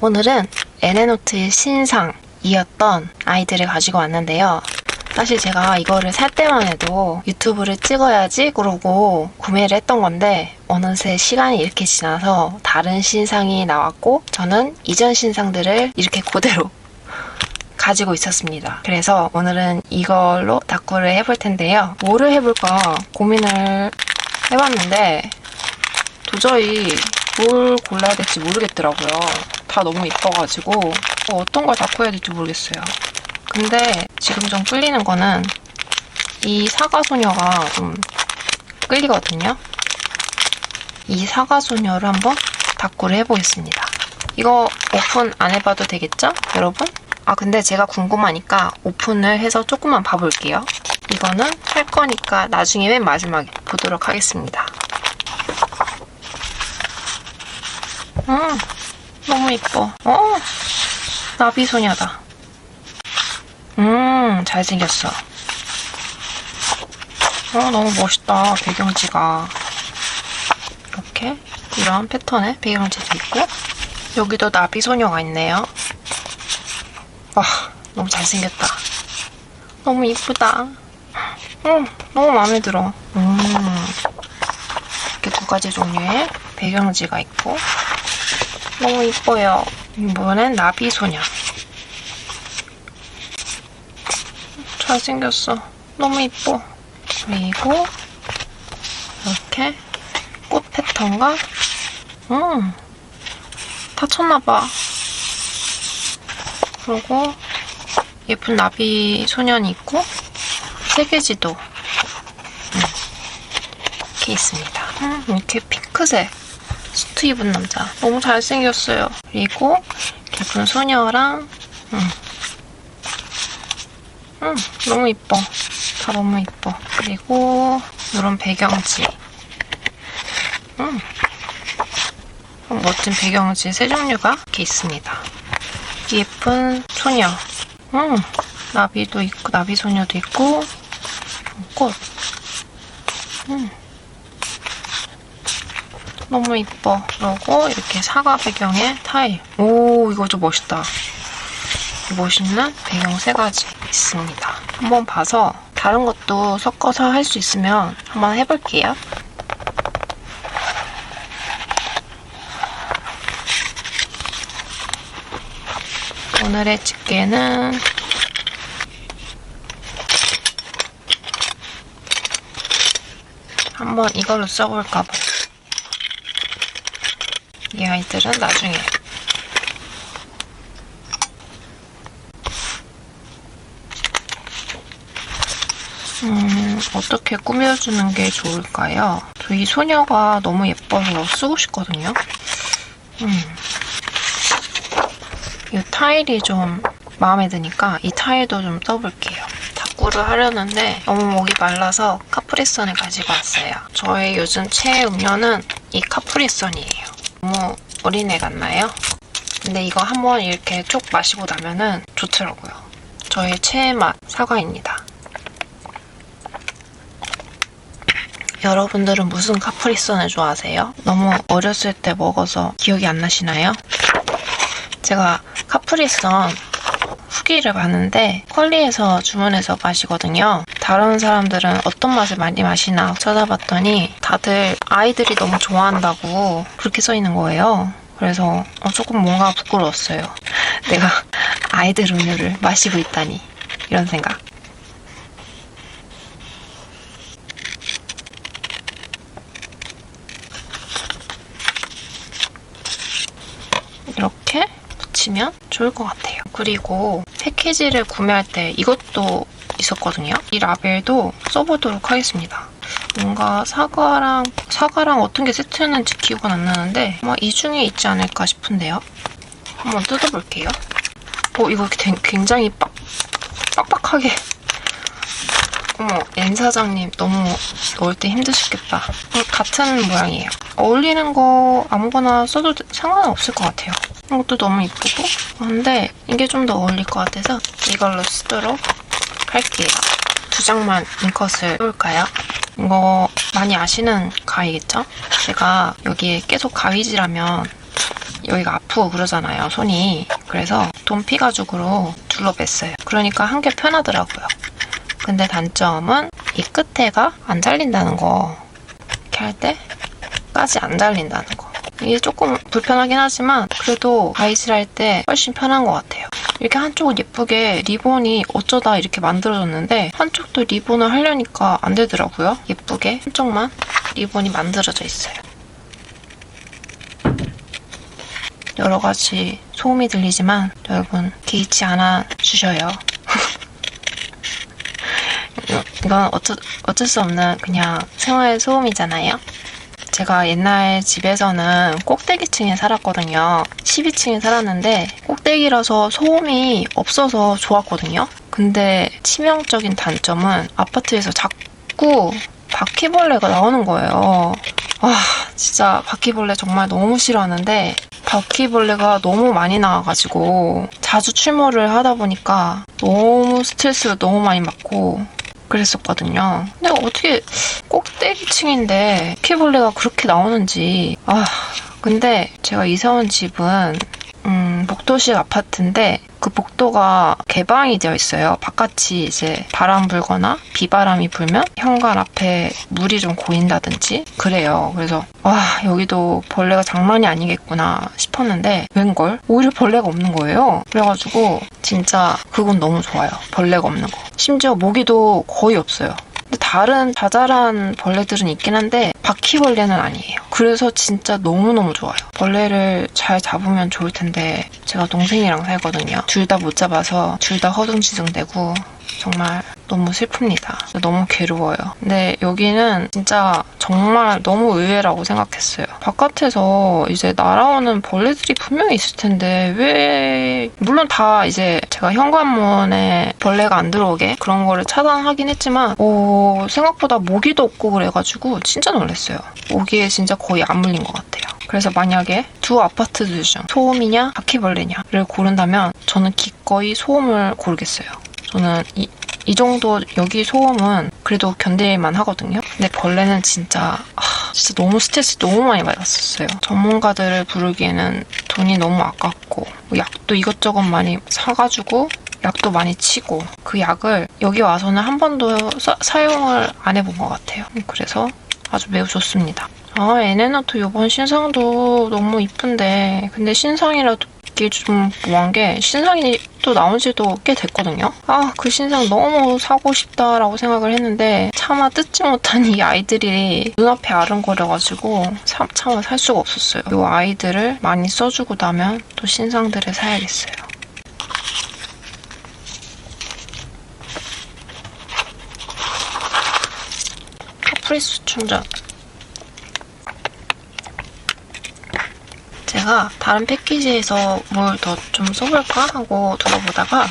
오늘은 LN노트의 신상이었던 아이들을 가지고 왔는데요. 사실 제가 이거를 살 때만 해도 유튜브를 찍어야지 그러고 구매를 했던 건데 어느새 시간이 이렇게 지나서 다른 신상이 나왔고 저는 이전 신상들을 이렇게 그대로 가지고 있었습니다. 그래서 오늘은 이걸로 닦구를 해볼 텐데요. 뭐를 해볼까 고민을 해봤는데 도저히 뭘 골라야 될지 모르겠더라고요. 다 너무 이뻐가지고 어떤 걸 닦고 해야 될지 모르겠어요. 근데 지금 좀 끌리는 거는 이 사과소녀가 좀 끌리거든요. 이 사과소녀를 한번 닦구를 해보겠습니다. 이거 오픈 안 해봐도 되겠죠, 여러분? 아, 근데 제가 궁금하니까 오픈을 해서 조금만 봐볼게요. 이거는 할 거니까 나중에 맨 마지막에 보도록 하겠습니다. 너무 이뻐. 나비소녀다. 잘생겼어. 너무 멋있다, 배경지가. 이렇게 이런 패턴의 배경지도 있고 여기도 나비소녀가 있네요. 와, 너무 잘생겼다. 너무 이쁘다. 너무 마음에 들어. 이렇게 두 가지 종류의 배경지가 있고 너무 이뻐요. 이번엔 나비소녀. 잘생겼어. 너무 이뻐. 그리고 이렇게 꽃 패턴과 다쳤나봐. 그리고 예쁜 나비 소년이 있고 세계지도 이렇게 있습니다. 이렇게 핑크색 수트 입은 남자 너무 잘생겼어요. 그리고 예쁜 소녀랑 너무 이뻐. 다 너무 이뻐. 그리고 이런 배경지 멋진 배경지 세 종류가 이렇게 있습니다. 예쁜 소녀 나비도 있고 나비소녀도 있고 꽃 너무 이뻐. 그리고 이렇게 사과 배경의 타일. 오, 이거 좀 멋있다. 멋있는 배경 세 가지 있습니다. 한번 봐서 다른 것도 섞어서 할 수 있으면 한번 해볼게요. 오늘의 집게는 한번 이걸로 써볼까봐. 이 아이들은 나중에 어떻게 꾸며주는 게 좋을까요? 저 이 소녀가 너무 예뻐서 쓰고 싶거든요. 이 타일이 좀 마음에 드니까 이 타일도 좀 써볼게요. 닦구를 하려는데 너무 목이 말라서 카프리선을 가지고 왔어요. 저의 요즘 최애 음료는 이 카프리선이에요. 너무 어린애 같나요? 근데 이거 한번 이렇게 쭉 마시고 나면은 좋더라고요. 저의 최애 맛 사과입니다. 여러분들은 무슨 카프리선을 좋아하세요? 너무 어렸을 때 먹어서 기억이 안 나시나요? 제가 카프리선 후기를 봤는데 퀄리에서 주문해서 마시거든요. 다른 사람들은 어떤 맛을 많이 마시나 찾아봤더니 다들 아이들이 너무 좋아한다고 그렇게 써있는 거예요. 그래서 조금 뭔가 부끄러웠어요. 내가 아이들 음료를 마시고 있다니 이런 생각. 이렇게 붙이면 좋을 것 같아요. 그리고 패키지를 구매할 때 이것도 있었거든요. 이 라벨도 써보도록 하겠습니다. 뭔가 사과랑 어떤 게 세트였는지 기억은 안 나는데 아마 이 중에 있지 않을까 싶은데요. 한번 뜯어볼게요. 이거 굉장히 빡빡하게. 어머, 엔 사장님 너무 넣을 때 힘드시겠다. 같은 모양이에요. 어울리는 거 아무거나 써도 상관은 없을 것 같아요. 이것도 너무 이쁘고 근데 이게 좀 더 어울릴 것 같아서 이걸로 쓰도록 할게요. 두 장만 인컷을 해볼까요? 이거 많이 아시는 가위겠죠? 제가 여기에 계속 가위질하면 여기가 아프고 그러잖아요, 손이. 그래서 돈피 가죽으로 둘러 뺐어요. 그러니까 한결 편하더라고요. 근데 단점은 이 끝에가 안 잘린다는 거. 이렇게 할 때까지 안 잘린다는 거. 이게 조금 불편하긴 하지만 그래도 가이질 할 때 훨씬 편한 것 같아요. 이렇게 한쪽은 예쁘게 리본이 어쩌다 이렇게 만들어졌는데 한쪽도 리본을 하려니까 안 되더라고요. 예쁘게 한쪽만 리본이 만들어져 있어요. 여러 가지 소음이 들리지만 여러분 개의치 않아 주셔요. 이건 어쩔 수 없는 그냥 생활 소음이잖아요. 제가 옛날 집에서는 꼭대기층에 살았거든요. 12층에 살았는데 꼭대기라서 소음이 없어서 좋았거든요. 근데 치명적인 단점은 아파트에서 자꾸 바퀴벌레가 나오는 거예요. 와, 진짜 바퀴벌레 정말 너무 싫어하는데 바퀴벌레가 너무 많이 나와가지고 자주 출몰을 하다 보니까 너무 스트레스를 너무 많이 받고 그랬었거든요. 근데 어떻게 꼭대기층인데 바퀴벌레가 그렇게 나오는지. 근데 제가 이사 온 집은 복도식 아파트인데 그 복도가 개방이 되어 있어요. 바깥이 이제 바람 불거나 비바람이 불면 현관 앞에 물이 좀 고인다든지 그래요. 그래서 여기도 벌레가 장난이 아니겠구나 싶었는데 웬걸? 오히려 벌레가 없는 거예요. 그래가지고 진짜 그건 너무 좋아요. 벌레가 없는 거. 심지어 모기도 거의 없어요. 근데 다른 자잘한 벌레들은 있긴 한데 바퀴벌레는 아니에요. 그래서 진짜 너무너무 좋아요. 벌레를 잘 잡으면 좋을 텐데 제가 동생이랑 살거든요. 둘 다 못 잡아서 둘 다 허둥지둥대고 정말 너무 슬픕니다. 너무 괴로워요. 근데 여기는 진짜 정말 너무 의외라고 생각했어요. 바깥에서 이제 날아오는 벌레들이 분명히 있을 텐데 왜 물론 다 이제 제가 현관문에 벌레가 안 들어오게 그런 거를 차단하긴 했지만 생각보다 모기도 없고 그래가지고 진짜 놀랐어요. 모기에 진짜 거의 안 물린 것 같아요. 그래서 만약에 두 아파트들 중 소음이냐 바퀴벌레냐를 고른다면 저는 기꺼이 소음을 고르겠어요. 저는 이 정도 여기 소음은 그래도 견딜만 하거든요. 근데 벌레는 진짜 너무 스트레스 너무 많이 받았었어요. 전문가들을 부르기에는 돈이 너무 아깝고 약도 이것저것 많이 사가지고 약도 많이 치고 그 약을 여기 와서는 한 번도 사용을 안 해본 것 같아요. 그래서 아주 매우 좋습니다. 에네노트 이번 신상도 너무 이쁜데 근데 신상이라도 이게 좀 뭐한 게 신상이 또 나온 지도 꽤 됐거든요. 그 신상 너무 사고 싶다라고 생각을 했는데 차마 뜯지 못한 이 아이들이 눈앞에 아른거려가지고 차마 살 수가 없었어요. 이 아이들을 많이 써주고 나면 또 신상들을 사야겠어요. 카프리스 충전. 제가 다른 패키지에서 뭘 더 좀 써볼까 하고 둘러보다가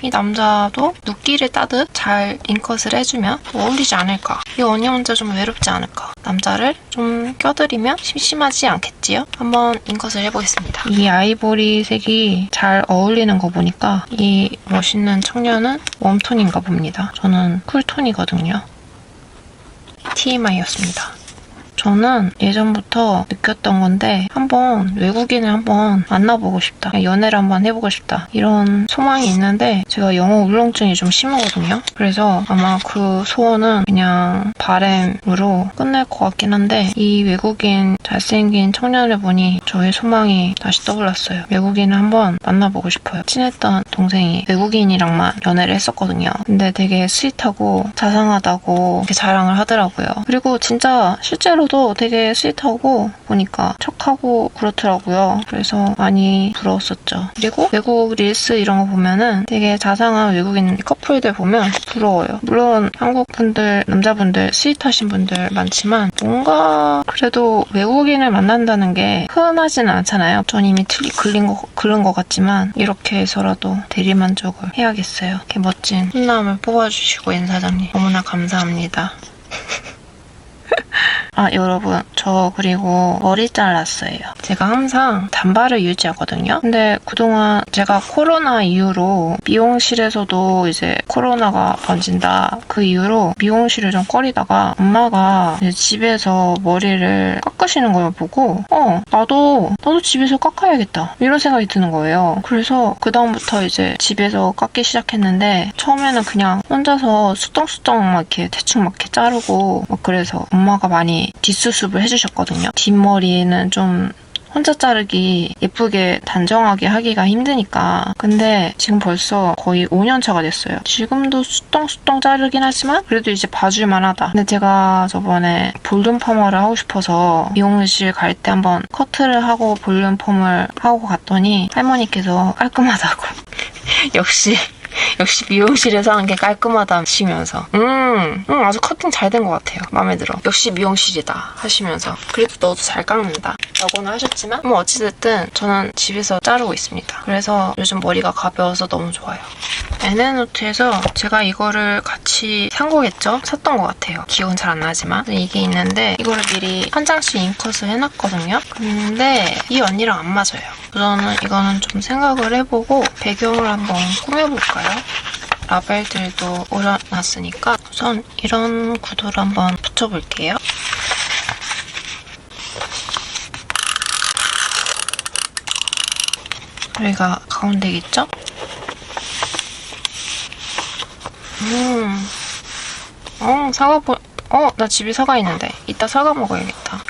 이 남자도 눕기를 따듯 잘 인컷을 해주면 어울리지 않을까. 이 언니 혼자 좀 외롭지 않을까. 남자를 좀 껴들이면 심심하지 않겠지요? 한번 인컷을 해보겠습니다. 이 아이보리 색이 잘 어울리는 거 보니까 이 멋있는 청년은 웜톤인가 봅니다. 저는 쿨톤이거든요. TMI였습니다. 저는 예전부터 느꼈던 건데 한번 외국인을 한번 만나보고 싶다. 연애를 한번 해보고 싶다. 이런 소망이 있는데 제가 영어 울렁증이 좀 심하거든요. 그래서 아마 그 소원은 그냥 바램으로 끝낼 것 같긴 한데 이 외국인 잘생긴 청년을 보니 저의 소망이 다시 떠올랐어요. 외국인을 한번 만나보고 싶어요. 친했던 동생이 외국인이랑만 연애를 했었거든요. 근데 되게 스윗하고 자상하다고 이렇게 자랑을 하더라고요. 그리고 진짜 실제로도 되게 스윗하고 보니까 척하고 그렇더라고요. 그래서 많이 부러웠었죠. 그리고 외국 릴스 이런 거 보면은 되게 자상한 외국인 커플들 보면 부러워요. 물론 한국 분들, 남자분들 스윗하신 분들 많지만 뭔가 그래도 외국인을 만난다는 게 흔하지는 않잖아요. 전 이미 글른 것 같지만 이렇게 해서라도 대리만족을 해야겠어요. 이렇게 멋진 훈남을 뽑아주시고 엔 사장님 너무나 감사합니다. 아, 여러분, 저 그리고 머리 잘랐어요. 제가 항상 단발을 유지하거든요. 근데 그동안 제가 코로나 이후로 미용실에서도 이제 코로나가 번진다. 그 이후로 미용실을 좀 꺼리다가 엄마가 이제 집에서 머리를 깎으시는 걸 보고 나도 집에서 깎아야겠다. 이런 생각이 드는 거예요. 그래서 그다음부터 이제 집에서 깎기 시작했는데 처음에는 그냥 혼자서 수덩수덩 막 이렇게 대충 막 이렇게 자르고 막 그래서 엄마가 많이 뒷수습을 해주셨거든요. 뒷머리는 좀 혼자 자르기 예쁘게 단정하게 하기가 힘드니까. 근데 지금 벌써 거의 5년 차가 됐어요. 지금도 수덩수덩 자르긴 하지만 그래도 이제 봐줄만 하다. 근데 제가 저번에 볼륨 펌을 하고 싶어서 미용실 갈 때 한번 커트를 하고 볼륨 펌을 하고 갔더니 할머니께서 깔끔하다고. 역시 미용실에서 하는 게 깔끔하다 하시면서 아주 커팅 잘 된 것 같아요. 마음에 들어. 역시 미용실이다 하시면서 그래도 너도 잘 깎는다 라고는 하셨지만 뭐 어찌됐든 저는 집에서 자르고 있습니다. 그래서 요즘 머리가 가벼워서 너무 좋아요. NN노트에서 제가 이거를 같이 산 거겠죠? 샀던 것 같아요. 기억은 잘 안 나지만 이게 있는데 이거를 미리 한 장씩 인컷을 해놨거든요. 근데 이 언니랑 안 맞아요. 우선은 이거는 좀 생각을 해보고 배경을 한번 꾸며볼까요? 라벨들도 올려놨으니까 우선 이런 구도를 한번 붙여볼게요. 여기가 가운데겠죠? 나 집에 사과 있는데 이따 사과 먹어야겠다.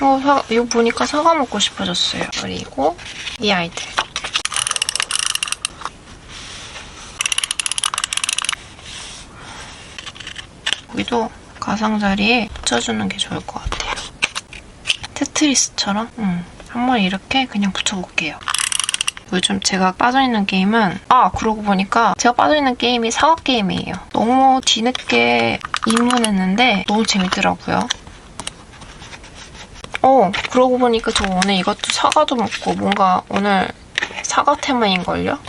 이거 보니까 사과 먹고 싶어졌어요. 그리고 이 아이들. 여기도 가상자리에 붙여주는 게 좋을 것 같아요. 테트리스처럼 한번 이렇게 그냥 붙여볼게요. 요즘 제가 빠져있는 게임은 그러고 보니까 제가 빠져있는 게임이 사과 게임이에요. 너무 뒤늦게 입문했는데 너무 재밌더라고요. 그러고 보니까 저 오늘 이것도 사과도 먹고 뭔가 오늘 사과 테마인걸요?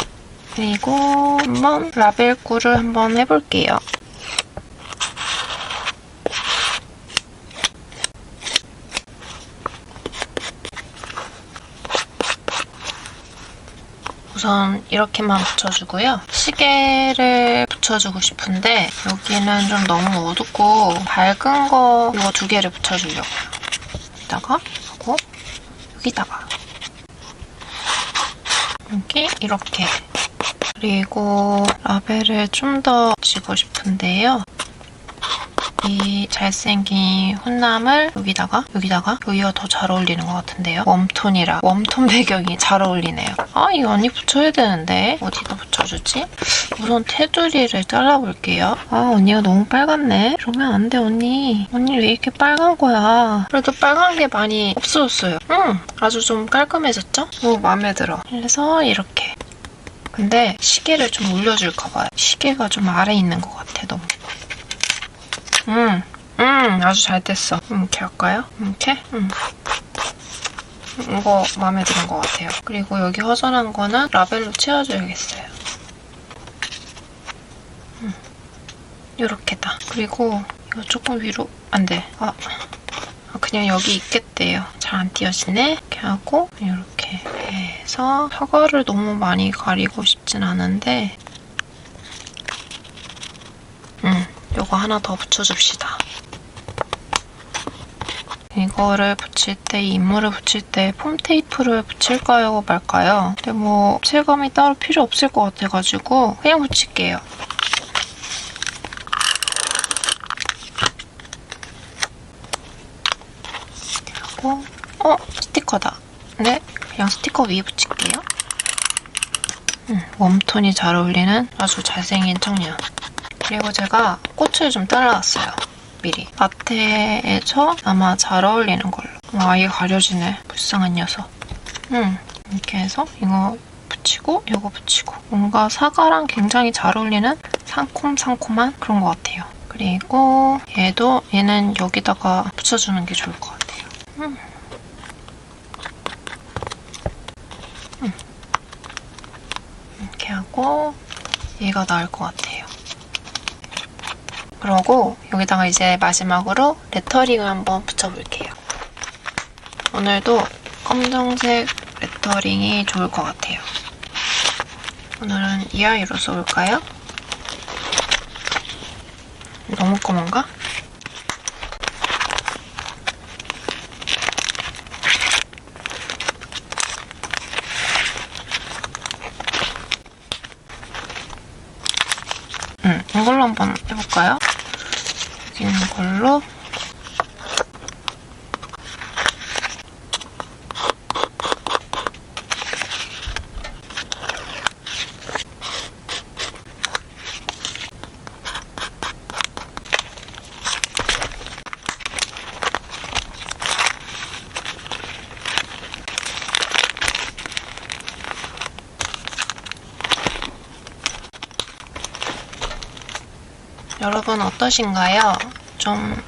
그리고 한번 라벨꿀을 한번 해볼게요. 우선 이렇게만 붙여주고요. 시계를 붙여주고 싶은데 여기는 좀 너무 어둡고 밝은 거 이거 2개를 붙여주려고요. 여기다가 하고 여기다가 여기 이렇게. 그리고 라벨을 좀 더 지고 싶은데요. 이 잘생긴 훈남을 여기가 더 잘 어울리는 것 같은데요. 웜톤 배경이 잘 어울리네요. 이 언니 붙여야 되는데 어디다 붙여주지? 우선 테두리를 잘라볼게요. 언니가 너무 빨갛네. 이러면 안 돼, 언니. 언니 왜 이렇게 빨간 거야? 그래도 빨간 게 많이 없어졌어요. 아주 좀 깔끔해졌죠? 마음에 들어. 그래서 이렇게. 근데 시계를 좀 올려줄까 봐요. 시계가 좀 아래에 있는 것 같아, 너무. 아주 잘 됐어. 이렇게 할까요? 이렇게? 이거 마음에 드는 것 같아요. 그리고 여기 허전한 거는 라벨로 채워줘야겠어요. 요렇게다. 그리고 이거 조금 위로 안 돼. 그냥 여기 있겠대요. 잘 안 띄어지네. 이렇게 하고 이렇게 해서 사과를 너무 많이 가리고 싶진 않은데 요거 하나 더 붙여줍시다. 이거를 붙일 때, 이 인물을 붙일 때 폼 테이프를 붙일까요? 말까요? 근데 뭐 입체감이 따로 필요 없을 것 같아가지고 그냥 붙일게요. 하고 스티커다. 네, 그냥 스티커 위에 붙일게요. 웜톤이 잘 어울리는 아주 잘생긴 청년. 그리고 제가 꽃을 좀 잘라왔어요. 미리. 마테에서 아마 잘 어울리는 걸로. 아예 가려지네. 불쌍한 녀석. 이렇게 해서 이거 붙이고 이거 붙이고 뭔가 사과랑 굉장히 잘 어울리는 상콤상콤한 그런 것 같아요. 그리고 얘는 여기다가 붙여주는 게 좋을 것 같아요. 이렇게 하고 얘가 나을 것 같아요. 그러고 여기다가 이제 마지막으로 레터링을 한번 붙여볼게요. 오늘도 검정색 레터링이 좋을 것 같아요. 오늘은 이 아이로 써볼까요? 너무 검은가? 이걸로 한번 해볼까요? 여기 있는 걸로 여러분 어떠신가요? 좀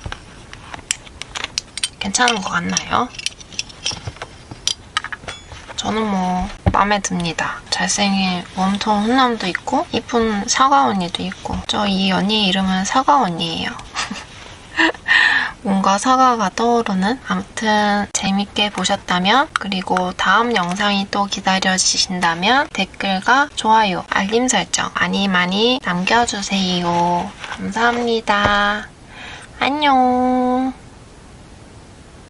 괜찮은 것 같나요? 저는 뭐 마음에 듭니다. 잘생긴 웜톤 훈남도 있고 이쁜 사과 언니도 있고 저 이 언니 이름은 사과 언니예요. 뭔가 사과가 떠오르는? 아무튼 재밌게 보셨다면 그리고 다음 영상이 또 기다려지신다면 댓글과 좋아요, 알림 설정 많이 남겨주세요. 감사합니다. 안녕.